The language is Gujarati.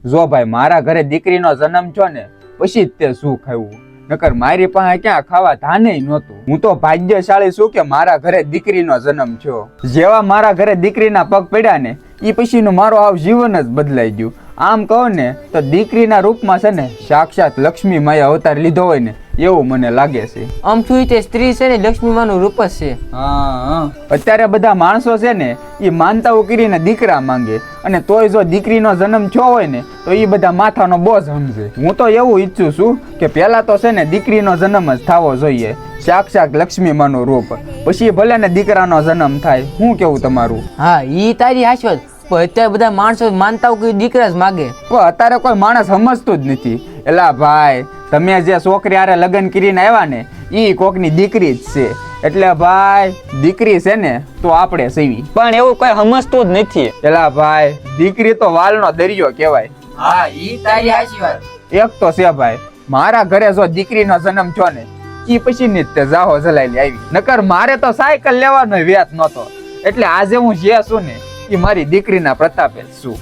જો ભાઈ મારા ઘરે દીકરીનો જન્મ થયો ને પછી જ તે સુખ આવ્યું, નકર મારી પાસે ક્યાં ખાવા ધાને નહોતું. હું તો ભાગ્યશાળી છું કે મારા ઘરે દીકરીનો જન્મ થયો. જેવા મારા ઘરે દીકરીના પગ પડ્યા ને એ પછીનું મારું આવ જીવન જ બદલાઈ ગયું. આમ કહો ને તો દીકરીના રૂપમાં છે ને સાક્ષાત લક્ષ્મી માએ અવતાર લીધો હોય ને એવું મને લાગે છે. આમ છું તે સ્ત્રી છે ને લક્ષ્મીમાનું રૂપ જ છે. હા, અત્યારે બધા માણસો છે ને એ માનતાઓ કરીને દીકરા માંગે, અને તોય જો દીકરીનો જન્મ થયો હોય ને તો એ બધા માથાનો બોજ સમજે. હું તો એવું ઈચ્છું છું કે પહેલા તો છે ને દીકરીનો જન્મ જ થવો જોઈએ, સાક્ષાત લક્ષ્મીમાનું રૂપ, પછી ભલે ને દીકરાનો જન્મ થાય. શું કેવું તમારું? હા ઈ તારી હાચવત, પણ અત્યારે બધા માણસો માનતા હોય કે દીકરા જ માગે. પણ અત્યારે કોઈ માણસ સમજતું જ નથી. એલા ભાઈ, તમે જે છોકરી હારે લગ્ન કરીને આવ્યા ને ઈ કોકની દીકરી જ છે, એટલે ભાઈ દીકરી છે ને તો આપણે સેવી. પણ એવું કોઈ સમજતું જ નથી. એલા ભાઈ, દીકરી તો વાલનો દરિયો કહેવાય. હા ઈ તારી હાચી વાત. એક તો છે ભાઈ, મારા ઘરે જો દીકરીનો જન્મ થયો ને ઈ પછી ની તે જાહો જલાઈ આવી, નકર મારે તો સાયકલ લેવાનો વ્યાત નહોતો. એટલે આજે હું જે છું ને એ મારી દીકરીના પ્રતાપે જ છું.